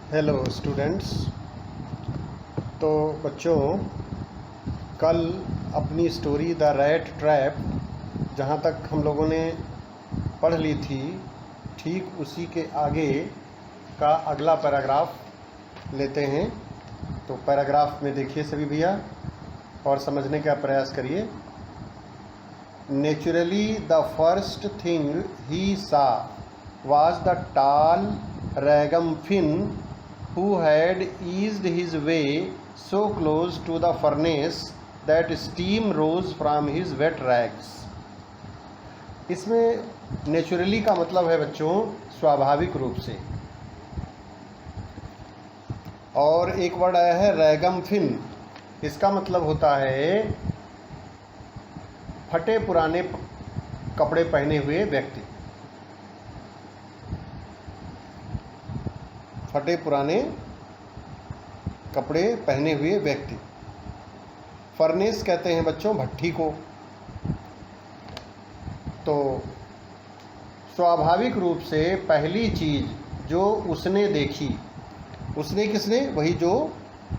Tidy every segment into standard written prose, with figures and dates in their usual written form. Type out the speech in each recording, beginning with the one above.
Hello students. तो बच्चों, कल अपनी स्टोरी द रैट ट्रैप जहाँ तक हम लोगों ने पढ़ ली थी, ठीक उसी के आगे का अगला पैराग्राफ लेते हैं। तो पैराग्राफ में देखिए सभी भैया और समझने का प्रयास करिए। Naturally the first thing he सा was the tall ragamuffin who had eased his way so close to the furnace that steam rose from his wet rags। इसमें नेचुरली का मतलब है बच्चों स्वाभाविक रूप से, और एक वर्ड आया है रैगमफिन। इसका मतलब होता है फटे पुराने कपड़े पहने हुए व्यक्ति। फटे पुराने कपड़े पहने हुए व्यक्ति। फर्नेस कहते हैं बच्चों भट्ठी को। तो स्वाभाविक रूप से पहली चीज जो उसने देखी, उसने किसने? वही जो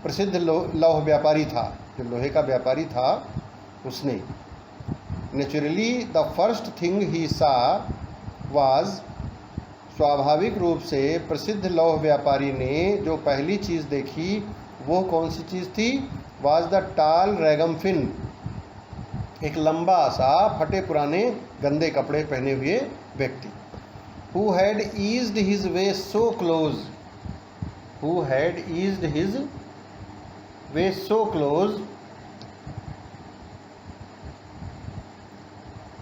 प्रसिद्ध लौह व्यापारी था, जो लोहे का व्यापारी था, उसने। Naturally the first thing he सा वाज, स्वाभाविक रूप से प्रसिद्ध लौह व्यापारी ने जो पहली चीज़ देखी वो कौन सी चीज़ थी? वाज द टाल रैगमफिन, एक लंबा सा फटे पुराने गंदे कपड़े पहने हुए व्यक्ति। Who had eased his way so close, who had eased his way so close,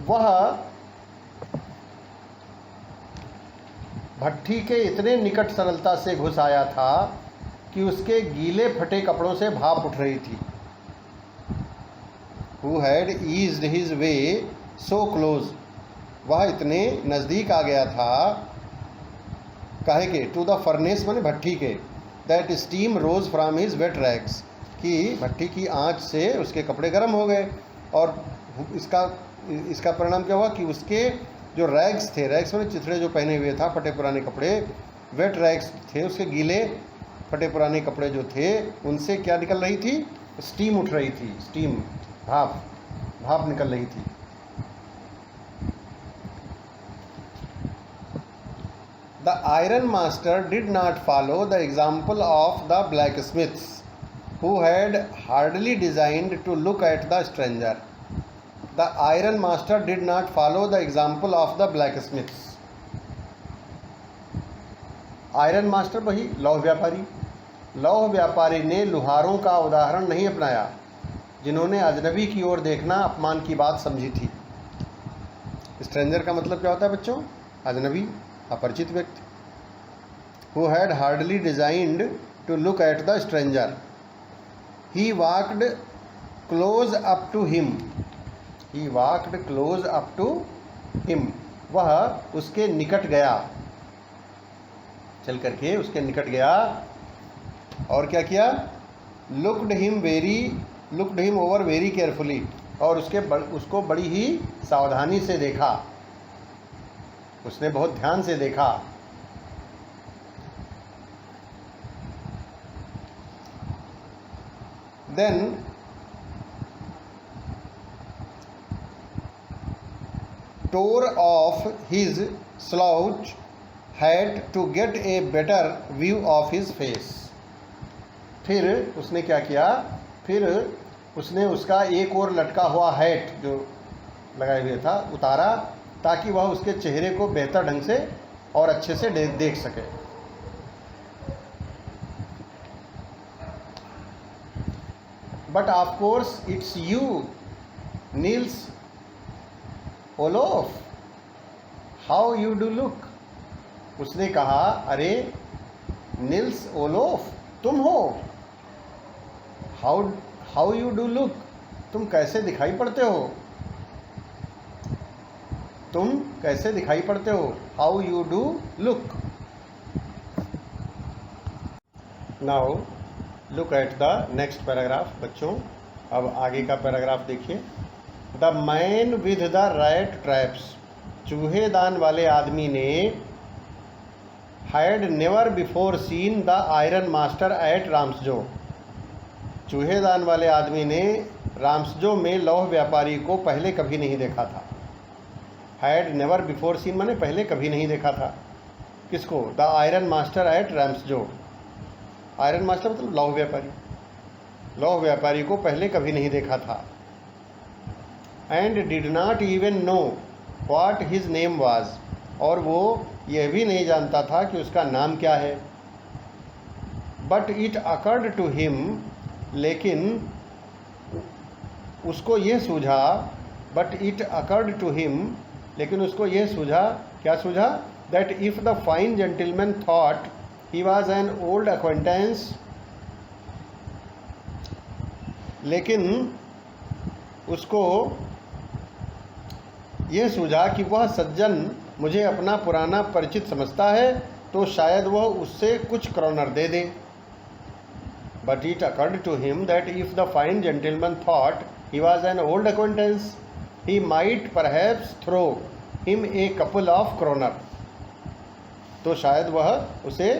वह भट्ठी के इतने निकट सरलता से घुस आया था कि उसके गीले फटे कपड़ों से भाप उठ रही थी। Who had eased his way so close, वह इतने नज़दीक आ गया था, काहे के? टू द फर्नेस माने भट्ठी के। That steam rose from his wet rags, कि भट्ठी की आंच से उसके कपड़े गर्म हो गए। और इसका परिणाम क्या हुआ कि उसके जो रैग्स थे, रैग्स में चिथड़े जो पहने हुए था, फटे पुराने कपड़े, वेट रैग्स थे, उसके गीले फटे पुराने कपड़े जो थे उनसे क्या निकल रही थी? स्टीम उठ रही थी। स्टीम, भाप निकल रही थी। The iron master did not follow the example of the blacksmiths who had hardly deigned to look at the stranger. The iron master did not follow the example of the blacksmiths। Iron master वही लौह व्यापारी। लौह व्यापारी ने लुहारों का उदाहरण नहीं अपनाया जिन्होंने अजनबी की ओर देखना अपमान की बात समझी थी। स्ट्रेंजर का मतलब क्या होता है बच्चों? अजनबी, अपरिचित व्यक्ति। Who had hardly designed to look at the stranger, he walked close up to him, he walked close up to him, वह उसके निकट गया, चल करके उसके निकट गया। और क्या किया? Looked him over very carefully, और उसको बड़ी ही सावधानी से देखा, उसने बहुत ध्यान से देखा। Then tore off his slouch hat to get a better view of his face। फिर उसने क्या किया? फिर उसने उसका एक और लटका हुआ हैट जो लगाए हुए था उतारा, ताकि वह उसके चेहरे को बेहतर ढंग से और अच्छे से देख सके। But of course it's you Niels Olaf, how you do look. उसने कहा, अरे निल्स ओलोफ तुम हो। हाउ यू डू लुक, तुम कैसे दिखाई पड़ते हो, तुम कैसे दिखाई पड़ते हो। How you do look. Now look at the next paragraph. बच्चों अब आगे का पैराग्राफ देखिए। The man with the rat traps, चूहेदान वाले आदमी ने had never before seen the iron master at Ramsjo. चूहेदान वाले आदमी ने राम्सजो में लौह व्यापारी को पहले कभी नहीं देखा था। हैड नेवर बिफोर सीन माने पहले कभी नहीं देखा था। किसको? The iron master at Ramsjo. Iron master मतलब लौह व्यापारी। लौह व्यापारी को पहले कभी नहीं देखा था। And did not even know what his name was. और वो यह भी नहीं जानता था कि उसका नाम क्या है। But it occurred to him, लेकिन उसको ये सूझा, but it occurred to him, लेकिन उसको ये सूझा, क्या सूझा? That if the fine gentleman thought he was an old acquaintance, लेकिन उसको ये सूझा कि वह सज्जन मुझे अपना पुराना परिचित समझता है, तो शायद वह उससे कुछ क्रॉनर दे दे। But it occurred to him that if the fine gentleman thought he was an old acquaintance he might perhaps throw him a couple of kronor. तो शायद वह उसे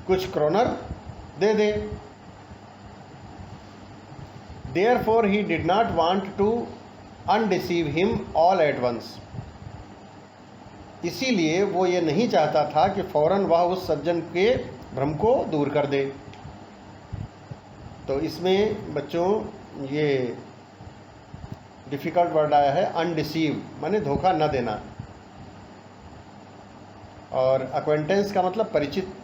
कुछ क्रॉनर दे दे। Therefore he did not want to undeceive him all at once. इसीलिए वो ये नहीं चाहता था कि फौरन वह उस सज्जन के भ्रम को दूर कर दे। तो इसमें बच्चों ये डिफ़िकल्ट वर्ड आया है, अनडिसीव माने धोखा न देना, और अक्वेंटेंस का मतलब परिचित।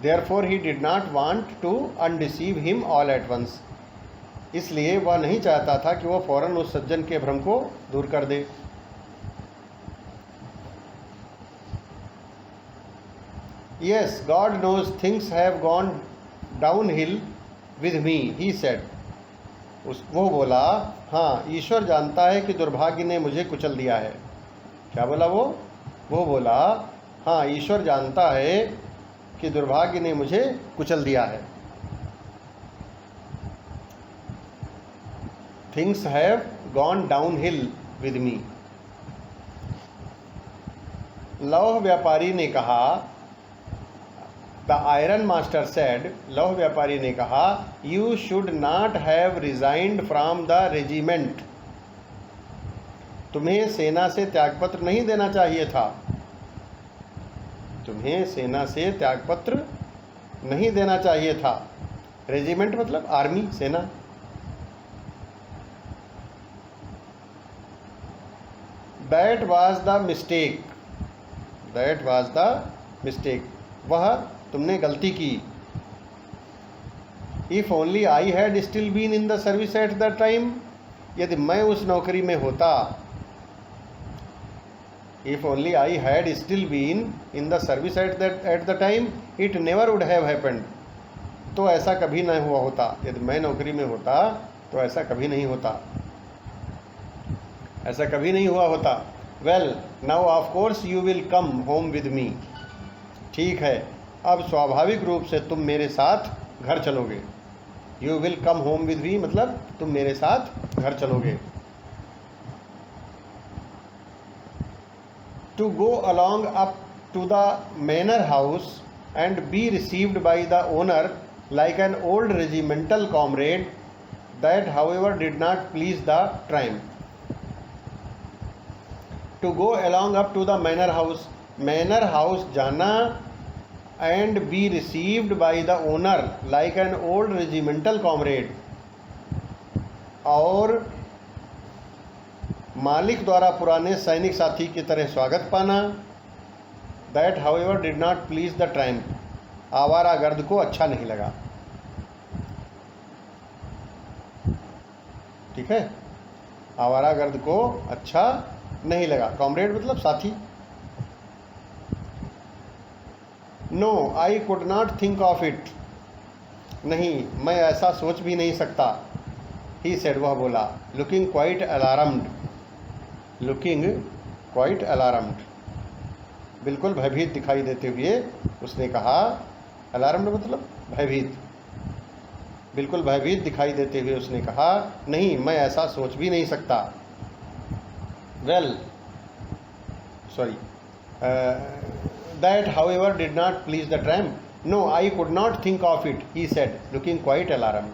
Therefore he did not want to undeceive him all at once. इसलिए वह नहीं चाहता था कि वह फौरन उस सज्जन के भ्रम को दूर कर दे। Yes, God knows things have gone downhill with me, he said. वो बोला, हाँ ईश्वर जानता है कि दुर्भाग्य ने मुझे कुचल दिया है। क्या बोला वो बोला, हाँ ईश्वर जानता है कि दुर्भाग्य ने मुझे कुचल दिया है। Things have gone down hill with me. लौह व्यापारी ने कहा, द आयरन मास्टर सेड, लौह व्यापारी ने कहा, you should not have resigned from the regiment. तुम्हें सेना से त्यागपत्र नहीं देना चाहिए था। तुम्हें सेना से त्यागपत्र नहीं देना चाहिए था। रेजिमेंट मतलब आर्मी, सेना। That was the mistake, that was the mistake, वह तुमने गलती की। If only I had still been in the service at the time, यदि मैं उस नौकरी में होता, if only I had still been in the service at the time, it never would have happened. तो ऐसा कभी नहीं हुआ होता। यदि मैं नौकरी में होता तो ऐसा कभी नहीं होता, ऐसा कभी नहीं हुआ होता। Well, now of course you will come home with me. ठीक है, अब स्वाभाविक रूप से तुम मेरे साथ घर चलोगे। You will come home with me मतलब तुम मेरे साथ घर चलोगे। To go along up to the manor house and be received by the owner like an old regimental comrade, that however did not please the tramp. To go along up to the manor house जाना and be received by the owner like an old regimental comrade, और मालिक द्वारा पुराने सैनिक साथी की तरह स्वागत पाना। That however did not please the tramp, आवारागर्द को अच्छा नहीं लगा। ठीक है, आवारागर्द को अच्छा नहीं लगा। कॉमरेड मतलब साथी। No I could not think of it, नहीं मैं ऐसा सोच भी नहीं सकता। ही सेड, वह बोला, looking quite alarmed, looking quite alarmed, बिल्कुल भयभीत दिखाई देते हुए उसने कहा। अलार्म्ड मतलब भयभीत, बिल्कुल भयभीत दिखाई देते हुए उसने कहा, नहीं मैं ऐसा सोच भी नहीं सकता। well, sorry, that however did not please the tramp. No, I could not think of it, he said, looking quite alarmed.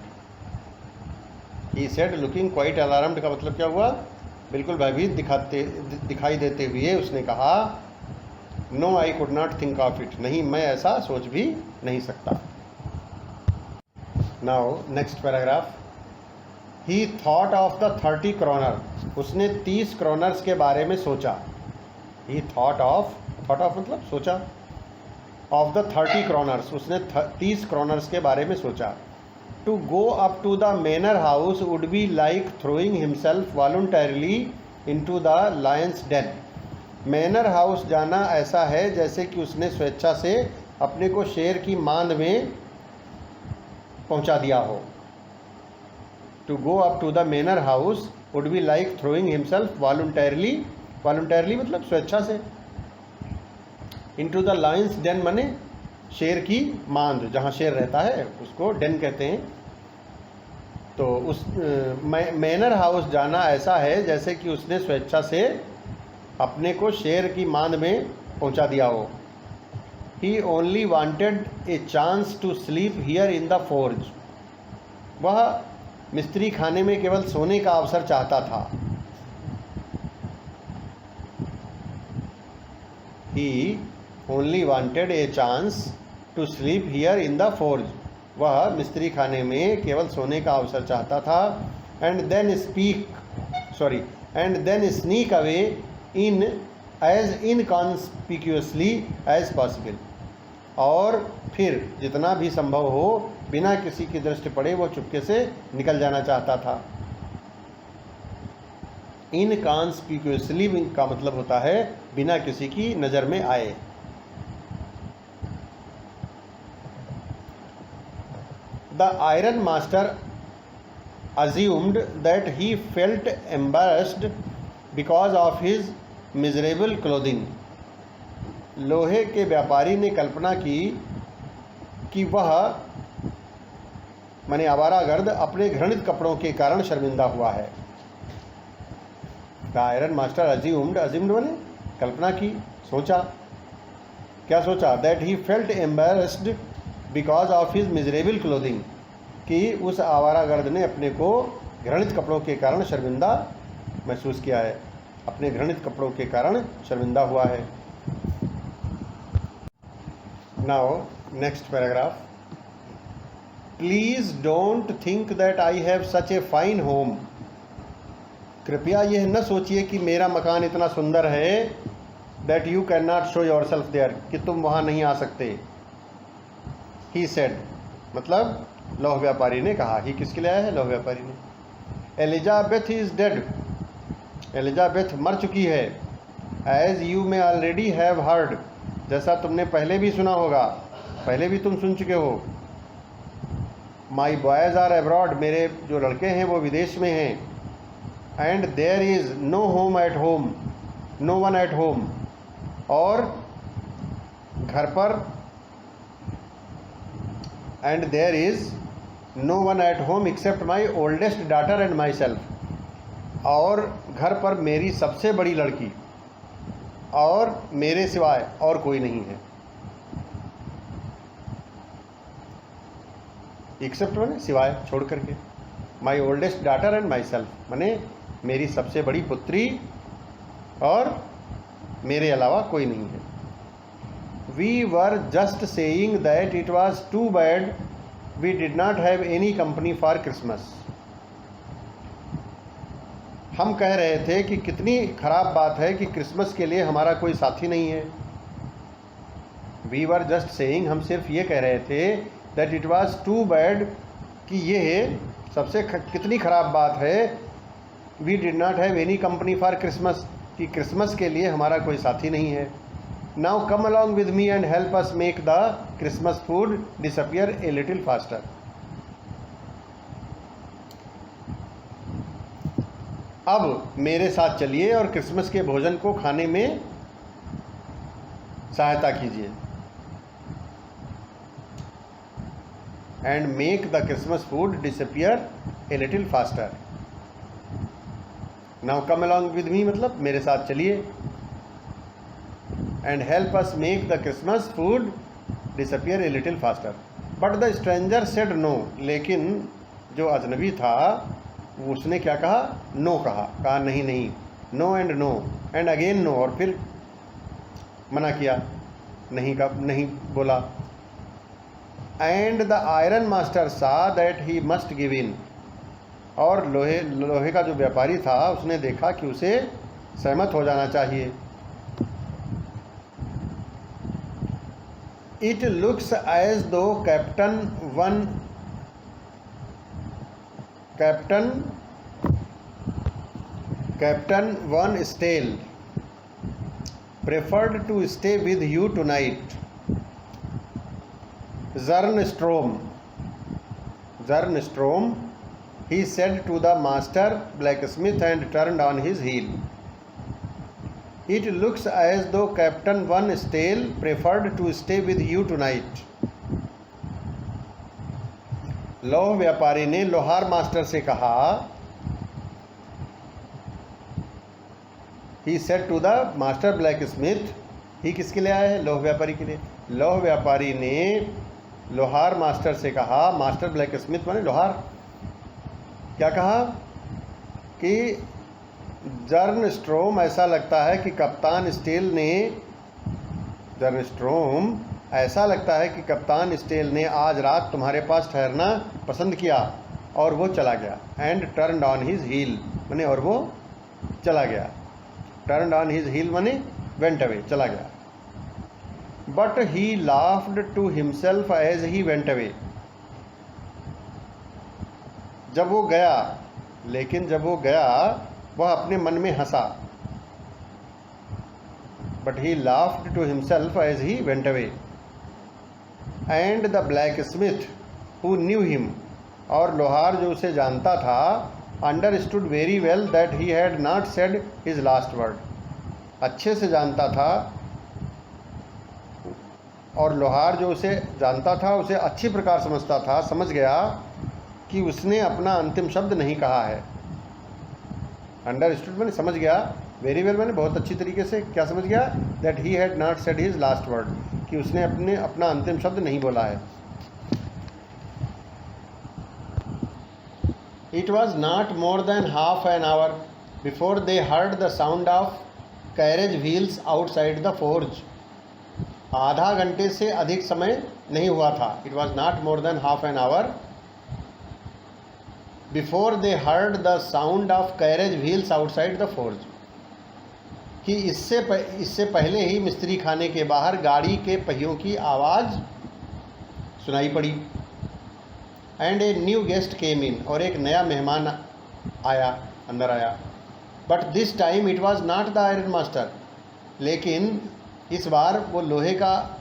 He said looking quite alarmed का मतलब क्या हुआ? बिल्कुल भयभीत दिखाई देते हुए उसने कहा, no I could not think of it, नहीं मैं ऐसा सोच भी नहीं सकता. Now next paragraph. He thought of the 30 kronor, उसने 30 क्रोनर्स के बारे में सोचा. ही थॉट ऑफ मतलब सोचा. ऑफ द 30 क्रोनर्स, उसने 30 क्रोनर्स के बारे में सोचा. To go up to the manor house would be like throwing himself voluntarily into the lion's den. Manor house जाना ऐसा है जैसे कि उसने स्वेच्छा से अपने को शेर की मांद में पहुंचा दिया हो. To go up to the manor house would be like throwing himself voluntarily मतलब स्वेच्छा से. इनटू द लायंस डेन माने शेर की मांद, जहाँ शेर रहता है उसको डेन कहते हैं. तो उस मैनर हाउस जाना ऐसा है जैसे कि उसने स्वेच्छा से अपने को शेर की मांद में पहुंचा दिया हो. He only wanted a chance to sleep here in the forge. वह मिस्त्री खाने में केवल सोने का अवसर चाहता था. He only wanted a chance to sleep here in the forge. वह मिस्त्री खाने में केवल सोने का अवसर चाहता था. And then sneak away in as inconspicuously as possible. और फिर जितना भी संभव हो बिना किसी की दृष्टि पड़े वो चुपके से निकल जाना चाहता था. इनकॉन्स्पिक्यूअसली का मतलब होता है बिना किसी की नज़र में आए. The iron master assumed that he felt embarrassed because of his miserable clothing. लोहे के व्यापारी ने कल्पना की कि वह माने आवारागर्द अपने घृणित कपड़ों के कारण शर्मिंदा हुआ है. The iron master assumed माने कल्पना की, सोचा. क्या सोचा? That he felt embarrassed because of his miserable clothing, कि उस आवारागर्द ने अपने को घृणित कपड़ों के कारण शर्मिंदा महसूस किया है, अपने घृणित कपड़ों के कारण शर्मिंदा हुआ है. Now next paragraph. Please don't think that I have such a fine home. कृपया यह न सोचिए कि मेरा मकान इतना सुंदर है. That you can not show yourself there, कि तुम वहाँ नहीं आ सकते. ही सेड मतलब लौह व्यापारी ने कहा. ही किसके लिए आया है? लौह व्यापारी ने. Elizabeth is dead. एलिजाबेथ मर चुकी है. As you may already have heard, जैसा तुमने पहले भी सुना होगा, पहले भी तुम सुन चुके हो. माई बॉयज़ आर अब्रॉड, मेरे जो लड़के हैं वो विदेश में हैं. And there is no home at home, no one at home, और घर पर and there is no one at home except my oldest daughter and myself, और घर पर मेरी सबसे बड़ी लड़की और मेरे सिवाय और कोई नहीं है. एक्सेप्ट माने सिवाय, छोड़ करके. माई oldest daughter and my self माने मेरी सबसे बड़ी पुत्री और मेरे अलावा कोई नहीं है. We were just saying that it was too bad we did not have any company for Christmas. हम कह रहे थे कि कितनी खराब बात है कि क्रिसमस के लिए हमारा कोई साथी नहीं है. वी वर जस्ट सेइंग, हम सिर्फ ये कह रहे थे, that it was too bad, कि ये सबसे कितनी ख़राब बात है. We did not have any company for Christmas, कि क्रिसमस के लिए हमारा कोई साथी नहीं है. Now come along with me and help us make the Christmas food disappear a little faster. अब मेरे साथ चलिए और क्रिसमस के भोजन को खाने में सहायता कीजिए. And make the Christmas food disappear a little faster. Now come along with me मतलब मेरे साथ चलिए, and help us make the Christmas food disappear a little faster. But the stranger said no, लेकिन जो अजनबी था उसने क्या कहा? नो कहा नहीं नहीं, no and no and again no, और फिर मना किया, नहीं का नहीं बोला। And the iron master saw that he must give in, और लोहे का जो व्यापारी था उसने देखा कि उसे सहमत हो जाना चाहिए। It looks as though captain von Stahle preferred to stay with you tonight. Zernstrom, he said to the master blacksmith and turned on his heel. It looks as though Captain Van Stale preferred to stay with you tonight. लौह व्यापारी ने लोहार master से कहा, he said to the master blacksmith, ही किसके लिए आया है? लौह व्यापारी के लिए। लौह व्यापारी ने लोहार मास्टर से कहा, मास्टर ब्लैक स्मिथ माने लोहार, क्या कहा कि जर्नस्ट्रोम, ऐसा लगता है कि कप्तान स्टेल ने, जर्नस्ट्रोम ऐसा लगता है कि कप्तान स्टेल ने आज रात तुम्हारे पास ठहरना पसंद किया और वो चला गया। And turned on his heel माने और वो चला गया। टर्न्ड ऑन हिज हील माने वेंट अवे, चला गया। But he laughed to himself as he went away, जब वो गया, लेकिन जब वो गया वह अपने मन में हंसा। But he laughed to himself as he went away. And the blacksmith who knew him, और लोहार जो उसे जानता था, understood very well that he had not said his last word, अच्छे से जानता था, और लोहार जो उसे जानता था उसे अच्छी प्रकार समझता था, समझ गया कि उसने अपना अंतिम शब्द नहीं कहा है। अंडरस्टूड मैंने समझ गया, वेरी वेल मैंने बहुत अच्छी तरीके से क्या समझ गया, that he had not said his last word, कि उसने अपना अंतिम शब्द नहीं बोला है। It was not more than half an hour before they heard the sound of carriage wheels outside the forge. आधा घंटे से अधिक समय नहीं हुआ था। It was not more than half an hour before they heard the sound of carriage wheels outside the forge. कि इससे पहले ही मिस्त्री खाने के बाहर गाड़ी के पहियों की आवाज़ सुनाई पड़ी। एंड ए न्यू गेस्ट केम इन, और एक नया मेहमान आया, अंदर आया। But this time it was not the iron master, लेकिन इस बार वो लोहे का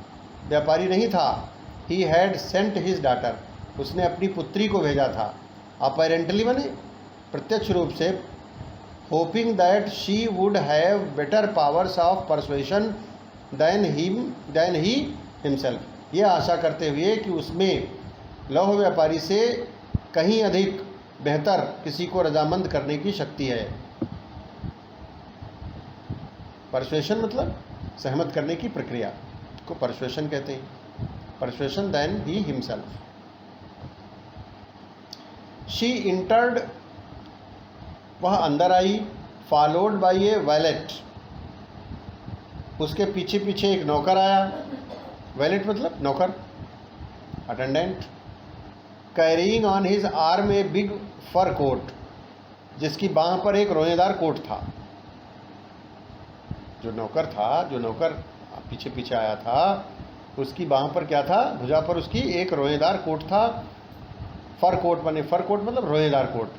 व्यापारी नहीं था। He had sent his daughter, उसने अपनी पुत्री को भेजा था। अपेरेंटली माने प्रत्यक्ष रूप से, hoping that she would have better powers of persuasion than he himself, ये आशा करते हुए कि उसमें लौह व्यापारी से कहीं अधिक बेहतर किसी को रजामंद करने की शक्ति है। परसुएशन मतलब सहमत करने की प्रक्रिया को परसुएशन कहते हैं। Persuasion then he himself. She entered, वह अंदर आई। फॉलोड बाई ए वैलेट, उसके पीछे पीछे एक नौकर आया। वैलेट मतलब नौकर, attendant. Carrying on his arm a big fur coat, जिसकी बांह पर एक रोएदार कोट था। जो नौकर पीछे पीछे आया था, उसकी बांह पर क्या था? भुजा पर उसकी एक रोएदार कोट था। फर कोट बने, फर कोट मतलब रोएदार कोट।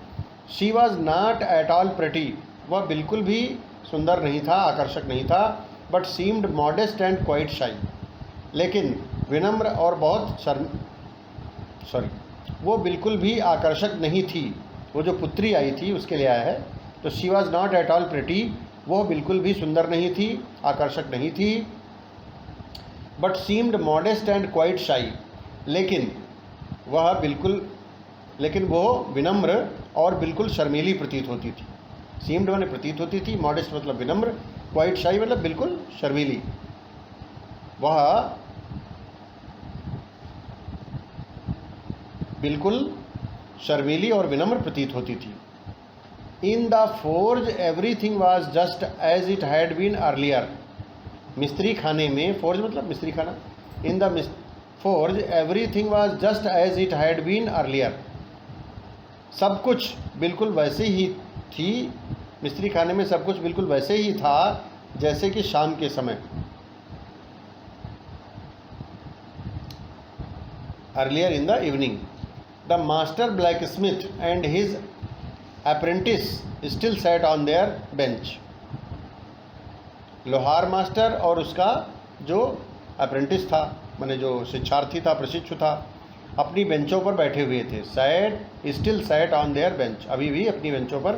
She was not at all pretty, वह बिल्कुल भी सुंदर नहीं था, आकर्षक नहीं था। But seemed modest and quite shy, लेकिन विनम्र और बहुत वो बिल्कुल भी आकर्षक नहीं थी। वो जो पुत्री आई थी उसके लिए आया है। तो she was not at all pretty, वो बिल्कुल भी सुंदर नहीं थी, आकर्षक नहीं थी। But seemed modest and quite shy, लेकिन वो विनम्र और बिल्कुल शर्मीली प्रतीत होती थी। सीम्ड माने प्रतीत होती थी, मॉडेस्ट मतलब विनम्र, क्वाइट शाई मतलब बिल्कुल शर्मीली। वह बिल्कुल शर्मीली और विनम्र प्रतीत होती थी। In the forge everything was just as it had been earlier. मिस्त्री खाने में, फोर्ज मतलब मिस्त्री खाना, in the forge everything was just as it had been earlier. सब कुछ बिल्कुल वैसे ही थी, मिस्त्री खाने में सब कुछ बिल्कुल वैसे ही था जैसे कि शाम के समय। Earlier in the evening. The master black Smith and his apprentice still sat on their bench. लोहार मास्टर और उसका जो अप्रेंटिस था, माने जो शिक्षार्थी था, प्रशिक्षु था, अपनी बेंचों पर बैठे हुए थे। Sat still sat on their bench, अभी भी अपनी बेंचों पर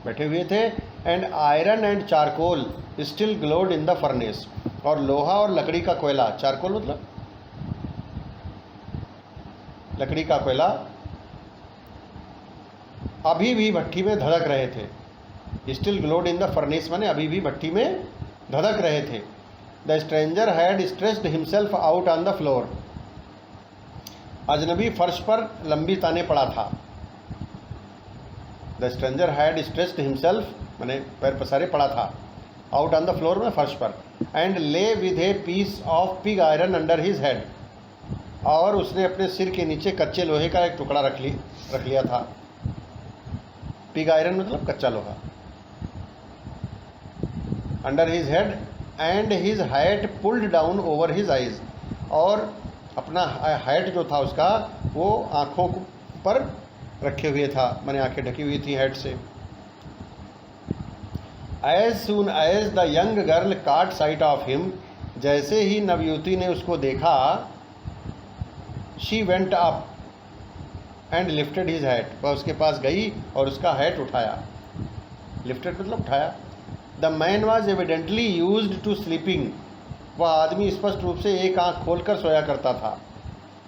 बैठे हुए थे। And iron and charcoal still glowed in the furnace. और लोहा और लकड़ी का कोयला, चारकोल मतलब लकड़ी का कोयला, अभी भी भट्टी में धधक रहे थे। Still glowed in the furnace माने अभी भी भट्टी में धधक रहे थे। The stranger had stretched himself out on the floor. अजनबी फर्श पर लंबी ताने पड़ा था। The stranger had stretched himself माने पैर पसारे पड़ा था, आउट ऑन द फ्लोर में फर्श पर। And lay with a piece of pig iron under his head. और उसने अपने सिर के नीचे कच्चे लोहे का एक टुकड़ा रख लिया था। पिग आयरन मतलब कच्चा लोहा। Under his head and his hat pulled down over his eyes. और अपना हैट जो था उसका वो आँखों पर रखे हुए था, माने आंखें ढकी हुई थी हैट से। As soon as the young girl caught sight of him, जैसे ही नवयुवती ने उसको देखा, she went up and lifted his hat, वह उसके पास गई और उसका हैट उठाया। लिफ्टेड मतलब उठाया। The man was evidently used to sleeping, वह आदमी स्पष्ट रूप से एक आंख खोलकर सोया करता था।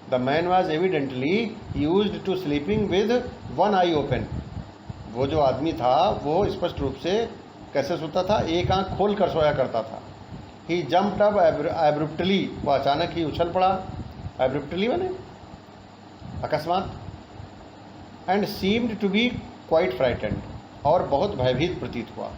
The man was evidently used to sleeping with one eye open, वो जो आदमी था वो स्पष्ट रूप से कैसे सोता था, एक आंख खोल कर सोया करता था। ही जम्प्ड अप एब्रुप्टली, वह अचानक ही उछल पड़ा। एब्रुप्टली माने अकस्मात। And seemed to be quite frightened, और बहुत भयभीत प्रतीत हुआ।